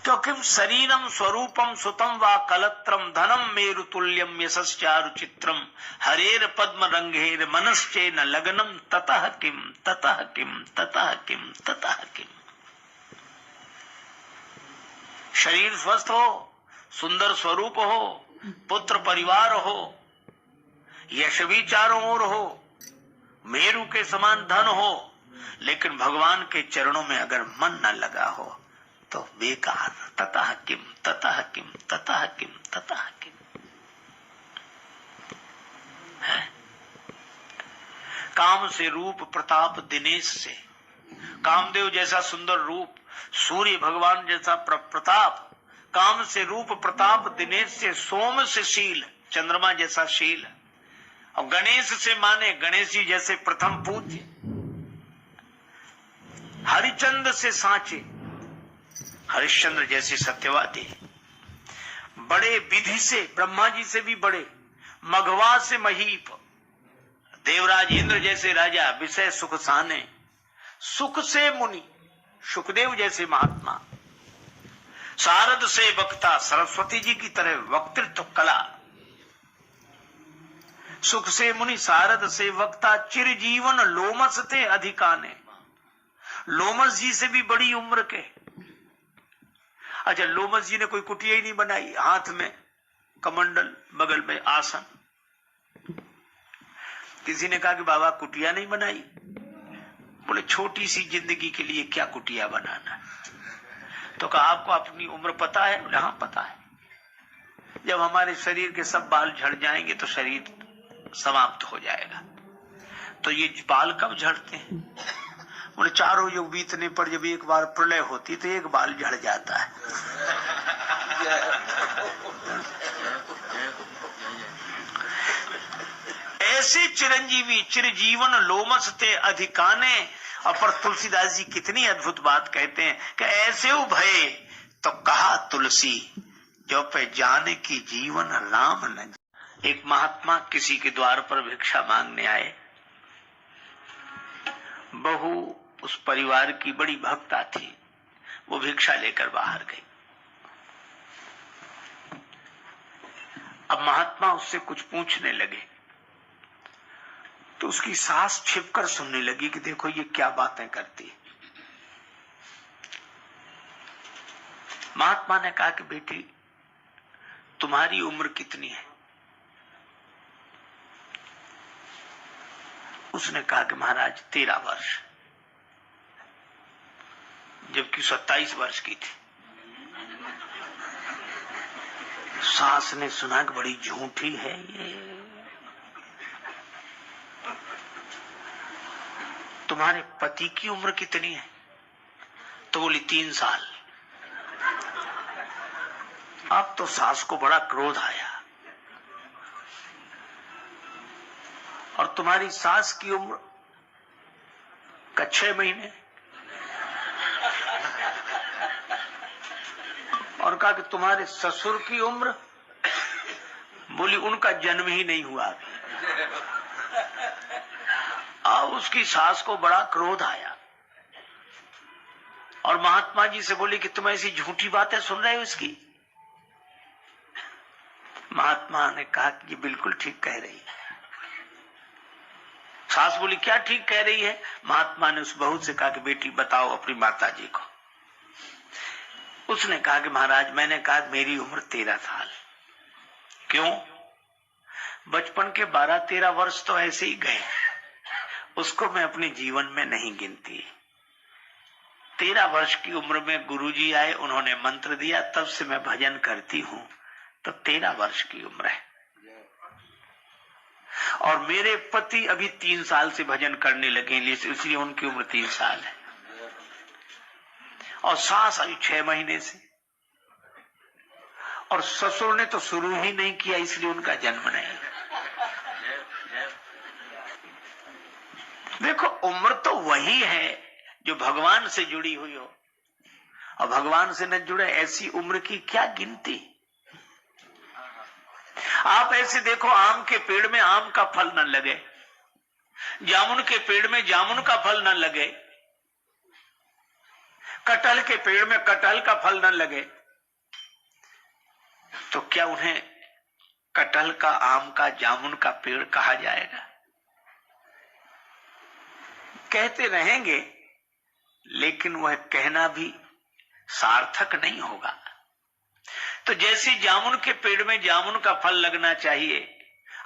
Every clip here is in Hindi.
क्योंकि शरीरम स्वरूपम सुतम व कलत्रम धनम मेरु तुल्यम यशस्चारु चित्रम हरेर पद्म रंगेर मनश्चे न लगनम ततः किम ततः किम ततः किम ततः किम। शरीर स्वस्थ हो, सुंदर स्वरूप हो, पुत्र परिवार हो, यश भी चारों ओर हो, मेरु के समान धन हो, लेकिन भगवान के चरणों में अगर मन न लगा हो तो बेकार। ततः किम ततः किम ततः किम ततः किम। है? काम से रूप प्रताप दिनेश से, कामदेव जैसा सुंदर रूप, सूर्य भगवान जैसा प्रताप, काम से रूप प्रताप दिनेश से, सोम से शील, चंद्रमा जैसा शील, और गणेश से माने गणेश जी जैसे प्रथम पूज्य, हरिचंद्र से सांचे, हरिश्चंद्र जैसे सत्यवादी, बड़े विधि से ब्रह्मा जी से भी बड़े, मघवा से महीप, देवराज इंद्र जैसे राजा, विषय सुख साने, सुख से मुनि, सुखदेव जैसे महात्मा, शारद से वक्ता, सरस्वती जी की तरह वक्तृत्व कला, सुख से मुनि, शारद से वक्ता, चिरजीवन लोमस थे अधिकाने, लोमस जी से भी बड़ी उम्र के। अच्छा, लोमस जी ने कोई कुटिया ही नहीं बनाई, हाथ में कमंडल, बगल में आसन। किसी ने कहा कि बाबा कुटिया नहीं बनाई, बोले छोटी सी जिंदगी के लिए क्या कुटिया बनाना। तो कहा आपको अपनी उम्र पता है? बोले हाँ पता है। जब हमारे शरीर के सब बाल झड़ जाएंगे तो शरीर समाप्त हो जाएगा। तो ये बाल कब झड़ते हैं? बोले चारों युग बीतने पर जब एक बार प्रलय होती तो एक बाल झड़ जाता है। ऐसे चिरंजीवी चिरजीवन लोमसते अधिकाने। और पर तुलसीदास जी कितनी अद्भुत बात कहते हैं कि ऐसे भये तो कहा तुलसी जो पे जाने की जीवन राम न। एक महात्मा किसी के द्वार पर भिक्षा मांगने आए। बहू उस परिवार की बड़ी भक्ता थी, वो भिक्षा लेकर बाहर गई। अब महात्मा उससे कुछ पूछने लगे तो उसकी सास छिपकर सुनने लगी कि देखो ये क्या बातें करती है। महात्मा ने कहा कि बेटी तुम्हारी उम्र कितनी है? उसने कहा कि महाराज 13 वर्ष, जबकि 27 वर्ष की थी। सास ने सुना कि बड़ी झूठी है ये, तुम्हारे पति की उम्र कितनी है? तो बोली 3 साल। अब तो सास को बड़ा क्रोध आया। और तुम्हारी सास की उम्र का 6 महीने। और कहा कि तुम्हारे ससुर की उम्र, बोली उनका जन्म ही नहीं हुआ। अब उसकी सास को बड़ा क्रोध आया और महात्मा जी से बोली कि तुम ऐसी झूठी बातें सुन रहे हो इसकी। महात्मा ने कहा कि ये बिल्कुल ठीक कह रही है। सास बोली क्या ठीक कह रही है? महात्मा ने उस बहू से कहा कि बेटी बताओ अपनी माता जी को। उसने कहा कि महाराज मैंने कहा मेरी उम्र 13 साल। क्यों? बचपन के 12-13 वर्ष तो ऐसे ही गए, उसको मैं अपने जीवन में नहीं गिनती। 13 वर्ष की उम्र में गुरुजी आए, उन्होंने मंत्र दिया, तब से मैं भजन करती हूं, तो 13 वर्ष की उम्र है। और मेरे पति अभी 3 साल से भजन करने लगे, इसलिए उनकी उम्र 3 साल है। और सास अभी 6 महीने से। और ससुर ने तो शुरू ही नहीं किया, इसलिए उनका जन्म नहीं। देखो उम्र तो वही है जो भगवान से जुड़ी हुई हो, और भगवान से न जुड़े ऐसी उम्र की क्या गिनती। आप ऐसे देखो, आम के पेड़ में आम का फल न लगे, जामुन के पेड़ में जामुन का फल न लगे, कटहल के पेड़ में कटहल का फल न लगे तो क्या उन्हें कटहल का, आम का, जामुन का पेड़ कहा जाएगा? कहते रहेंगे, लेकिन वह कहना भी सार्थक नहीं होगा। तो जैसे जामुन के पेड़ में जामुन का फल लगना चाहिए,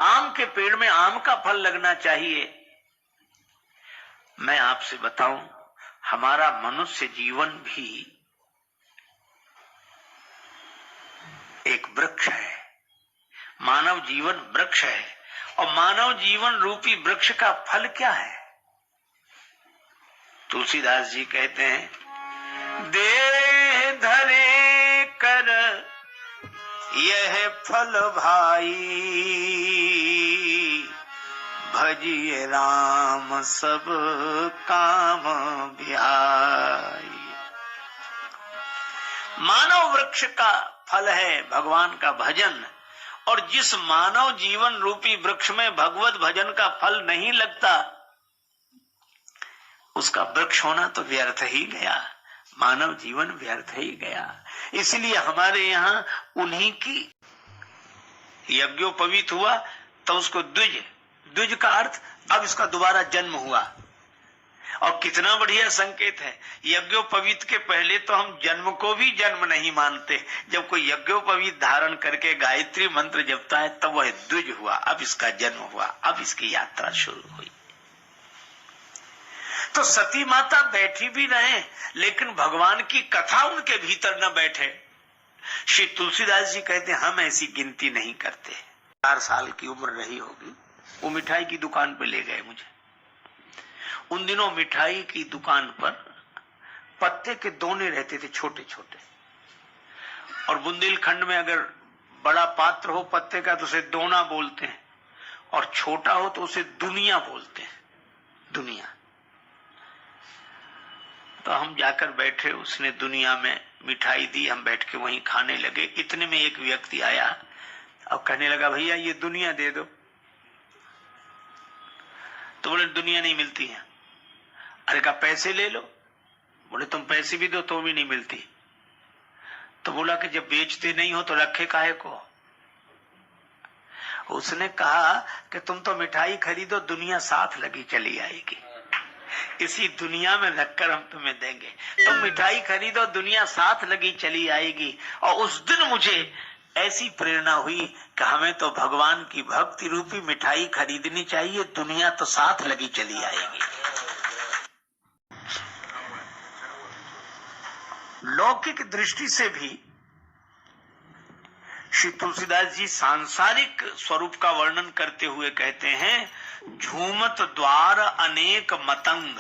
आम के पेड़ में आम का फल लगना चाहिए, मैं आपसे बताऊं, हमारा मनुष्य जीवन भी एक वृक्ष है, मानव जीवन वृक्ष है। और मानव जीवन रूपी वृक्ष का फल क्या है? तुलसीदास जी कहते हैं, देह धरे कर यह फल भाई, भजिए राम सब काम बिहाई। मानव वृक्ष का फल है भगवान का भजन, और जिस मानव जीवन रूपी वृक्ष में भगवत भजन का फल नहीं लगता, उसका वृक्ष होना तो व्यर्थ ही गया, मानव जीवन व्यर्थ ही गया। इसलिए हमारे यहाँ उन्हीं की यज्ञोपवीत हुआ तो उसको द्विज का अर्थ अब इसका दोबारा जन्म हुआ। और कितना बढ़िया संकेत है, यज्ञोपवीत के पहले तो हम जन्म को भी जन्म नहीं मानते। जब कोई यज्ञोपवीत धारण करके गायत्री मंत्र जपता है तब वह द्विज हुआ, अब इसका जन्म हुआ, अब इसकी यात्रा शुरू हुई। तो सती माता बैठी भी रहे, लेकिन भगवान की कथा उनके भीतर न बैठे। श्री तुलसीदास जी कहते, हम ऐसी गिनती नहीं करते। 4 साल की उम्र रही होगी, वो मिठाई की दुकान पे ले गए मुझे। उन दिनों मिठाई की दुकान पर पत्ते के दोने रहते थे, छोटे छोटे, और बुंदेलखंड में अगर बड़ा पात्र हो पत्ते का तो उसे दोना बोलते हैं, और छोटा हो तो उसे दुनिया बोलते हैं, दुनिया। तो हम जाकर बैठे, उसने दुनिया में मिठाई दी, हम बैठ के वहीं खाने लगे। इतने में एक व्यक्ति आया और कहने लगा, भैया ये दुनिया दे दो। तो बोले दुनिया नहीं मिलती है। अरे कहा पैसे ले लो। बोले तुम पैसे भी दो तो भी नहीं मिलती। तो बोला कि जब बेचते नहीं हो तो रखे काहे को। उसने कहा कि तुम तो मिठाई खरीदो, दुनिया साथ लगी चली आएगी, इसी दुनिया में रखकर हम तुम्हें देंगे। तुम मिठाई खरीदो, दुनिया साथ लगी चली आएगी। और उस दिन मुझे ऐसी प्रेरणा हुई कि हमें तो भगवान की भक्ति रूपी मिठाई खरीदनी चाहिए, दुनिया तो साथ लगी चली आएगी। लौकिक दृष्टि से भी श्री तुलसीदास जी सांसारिक स्वरूप का वर्णन करते हुए कहते हैं, झूमत द्वार अनेक मतंग,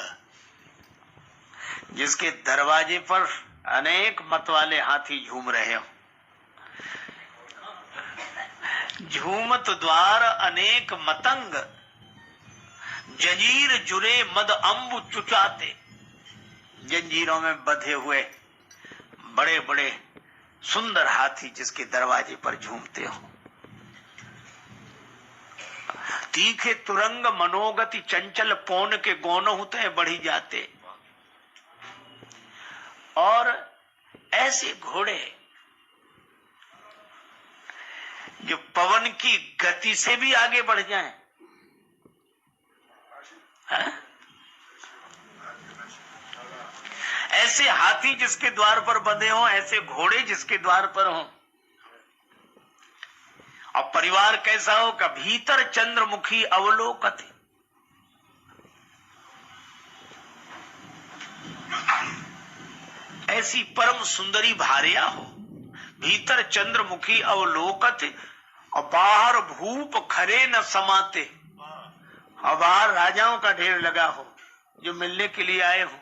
जिसके दरवाजे पर अनेक मत वाले हाथी झूम रहे हो। झूमत द्वार अनेक मतंग, जंजीर जुरे मद अंबु चुचाते, जंजीरों में बंधे हुए बड़े बड़े सुंदर हाथी जिसके दरवाजे पर झूमते हो। तीखे तुरंग मनोगति चंचल पौन के गौन होते बढ़ी जाते। और ऐसे घोड़े जो पवन की गति से भी आगे बढ़ जाएं, ऐसे हाथी जिसके द्वार पर बंधे हों, ऐसे घोड़े जिसके द्वार पर हों। और परिवार कैसा हो का भीतर चंद्रमुखी अवलोकते, ऐसी परम सुंदरी भार्या हो, भीतर चंद्रमुखी अवलोकते, और बाहर भूप खरे न समाते, और बाहर राजाओं का ढेर लगा हो जो मिलने के लिए आए हो।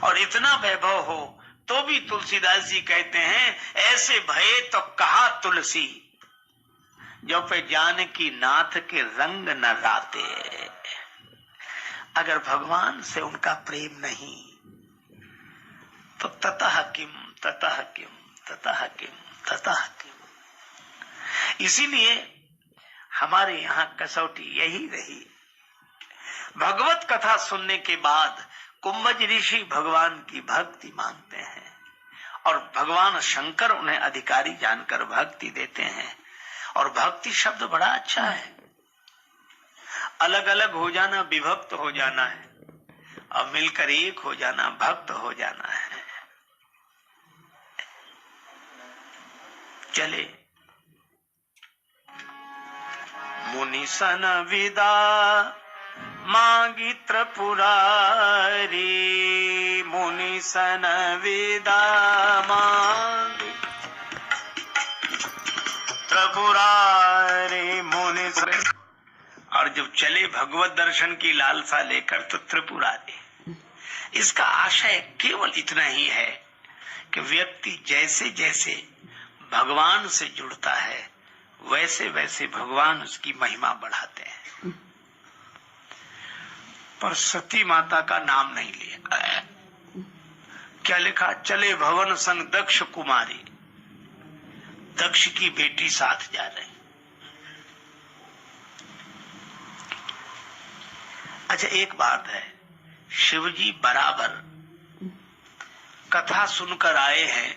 और इतना वैभव हो तो भी तुलसीदास जी कहते हैं, ऐसे भये तो कहा तुलसी, जो पे जानकी नाथ के रंग न राते। अगर भगवान से उनका प्रेम नहीं तो ततः किम ततः किम ततः किम ततः किम। इसीलिए हमारे यहाँ कसौटी यही रही, भगवत कथा सुनने के बाद कुंभज ऋषि भगवान की भक्ति मांगते हैं और भगवान शंकर उन्हें अधिकारी जानकर भक्ति देते हैं। और भक्ति शब्द बड़ा अच्छा है, अलग अलग हो जाना विभक्त हो जाना है और मिलकर एक हो जाना भक्त हो जाना है। चले मुनि सन विदा मांगी त्रिपुरारी, मुनि सन विदा मांगी त्रिपुरारी मुनि सन। और जब चले भगवत दर्शन की लालसा लेकर तो त्रिपुरारी। इसका आशय केवल इतना ही है कि व्यक्ति जैसे जैसे भगवान से जुड़ता है वैसे वैसे भगवान उसकी महिमा बढ़ाते हैं। पर सती माता का नाम नहीं लिया। क्या लिखा? चले भवन संग दक्ष कुमारी, दक्ष की बेटी साथ जा रही। अच्छा, एक बात है, शिवजी बराबर कथा सुनकर आए हैं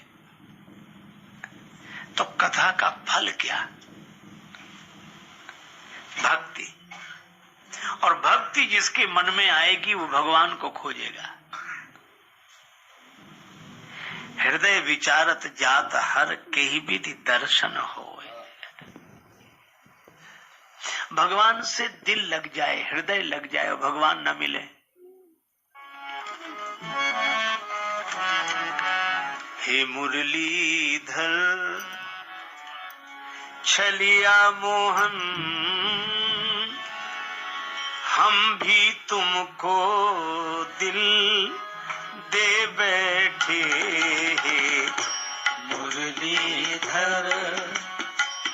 तो कथा का फल क्या? भक्ति। और भक्ति जिसके मन में आएगी वो भगवान को खोजेगा। हृदय विचारत जात हर केहि विधि दर्शन होए। भगवान से दिल लग जाए, हृदय लग जाए और भगवान न मिले, हे मुरलीधर छलिया मोहन, हम भी तुमको दिल दे बैठे। मुरलीधर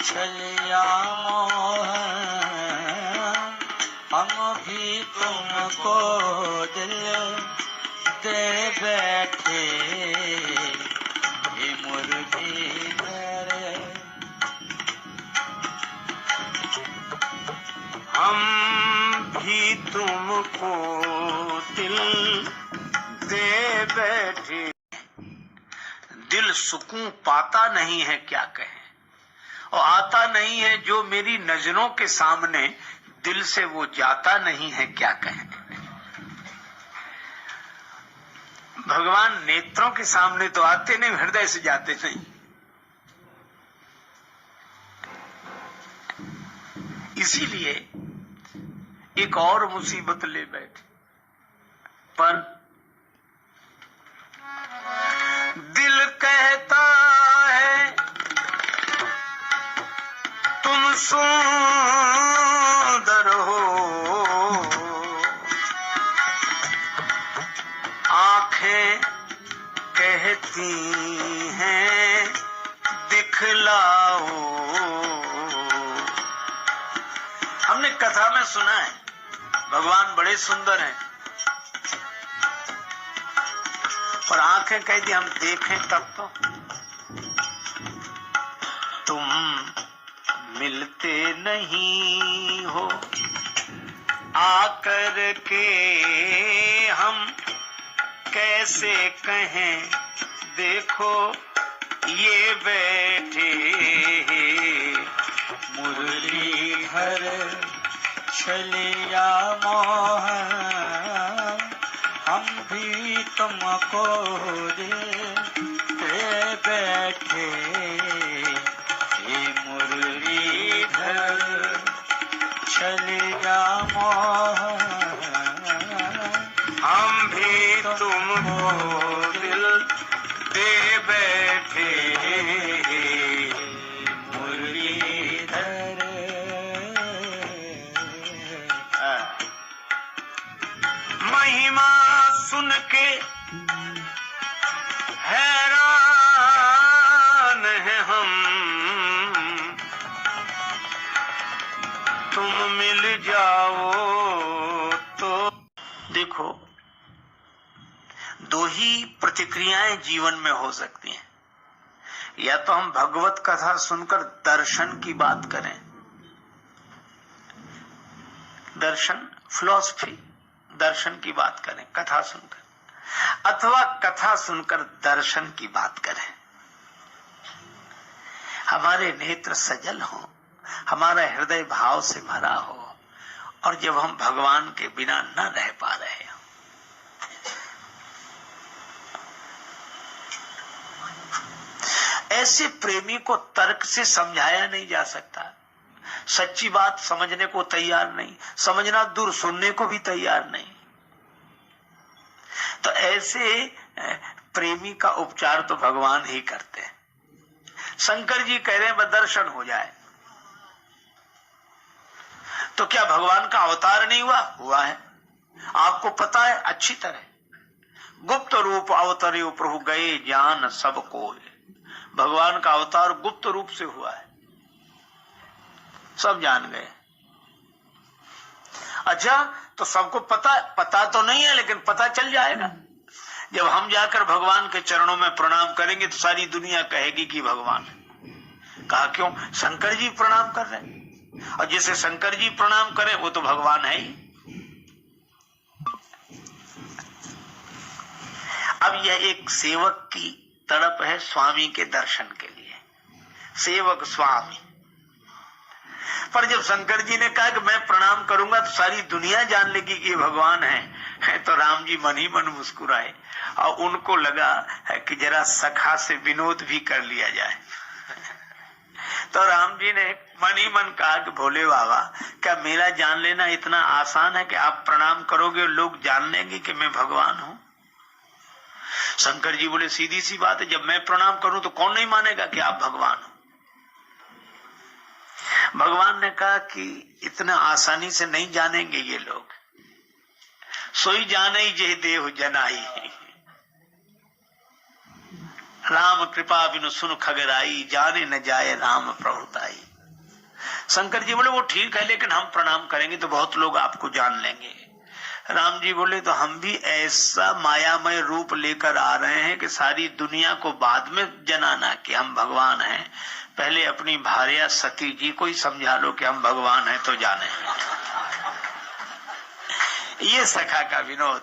छलिया मोहन, हम भी तुमको दिल दे बैठे। हे मुरलीधर हम भी तुमको दिल दे बैठे। दिल सुकून पाता नहीं है क्या कहें, और आता नहीं है जो मेरी नजरों के सामने, दिल से वो जाता नहीं है क्या कहें। भगवान नेत्रों के सामने तो आते नहीं, हृदय से जाते नहीं। इसीलिए एक और मुसीबत ले बैठे। पर दिल कहता है तुम सुंदर हो, आंखें कहती हैं दिखलाओ। हमने कथा में सुना है भगवान बड़े सुंदर हैं, पर आंखें कहती हम देखें तब तो। तुम मिलते नहीं हो आकर के, हम कैसे कहें देखो ये बैठे। मुरलीधर छलिया मोहन, हम भी तुमको दे बैठे। हे मुरलीधर छलिया मोहन, हम भी तुमको दिल दे बैठे। मुरलीधर महिमा सुन के हैरान है हम, तुम मिल जाओ तो। देखो, दो ही प्रतिक्रियाएं जीवन में हो सकती हैं। या तो हम भगवत कथा सुनकर दर्शन की बात करें, दर्शन फिलॉसफी, दर्शन की बात करें कथा सुनकर, अथवा कथा सुनकर दर्शन की बात करें। हमारे नेत्र सजल हो, हमारा हृदय भाव से भरा हो, और जब हम भगवान के बिना न रह पा रहे हैं, ऐसे प्रेमी को तर्क से समझाया नहीं जा सकता। सच्ची बात समझने को तैयार नहीं, समझना दूर सुनने को भी तैयार नहीं। तो ऐसे प्रेमी का उपचार तो भगवान ही करते हैं। शंकर जी कह रहे हैं बस दर्शन हो जाए, तो क्या भगवान का अवतार नहीं हुआ? हुआ है, आपको पता है अच्छी तरह। गुप्त रूप अवतरे प्रभु गए ज्ञान सबको। भगवान का अवतार गुप्त रूप से हुआ है, सब जान गए। अच्छा, तो सबको पता तो नहीं है, लेकिन पता चल जाएगा। जब हम जाकर भगवान के चरणों में प्रणाम करेंगे तो सारी दुनिया कहेगी कि भगवान है। कहा क्यों? शंकर जी प्रणाम कर रहे हैं, और जिसे शंकर जी प्रणाम करें वो तो भगवान है ही। अब यह एक सेवक की तड़प है स्वामी के दर्शन के लिए, सेवक स्वामी। पर जब शंकर जी ने कहा कि मैं प्रणाम करूंगा तो सारी दुनिया जान लेगी कि ये भगवान है, तो राम जी मन ही मन मुस्कुराए, और उनको लगा है कि जरा सखा से विनोद भी कर लिया जाए। तो राम जी ने मन ही मन कहा कि भोले बाबा, क्या मेरा जान लेना इतना आसान है कि आप प्रणाम करोगे और लोग जान लेंगे कि मैं भगवान हूं? शंकर जी बोले सीधी सी बात है, जब मैं प्रणाम करूं तो कौन नहीं मानेगा कि आप भगवान हो? भगवान ने कहा कि इतना आसानी से नहीं जानेंगे ये लोग। सोई जाने जे देव जनाई, राम कृपा बिनु सुन खगराई, जाने न जाए राम प्रभुताई। शंकर जी बोले वो ठीक है, लेकिन हम प्रणाम करेंगे तो बहुत लोग आपको जान लेंगे। राम जी बोले तो हम भी ऐसा मायामय रूप लेकर आ रहे हैं कि सारी दुनिया को बाद में जनाना कि हम भगवान हैं, पहले अपनी भार्या सती जी को ही समझा लो कि हम भगवान हैं तो जाने। ये सखा का विनोद।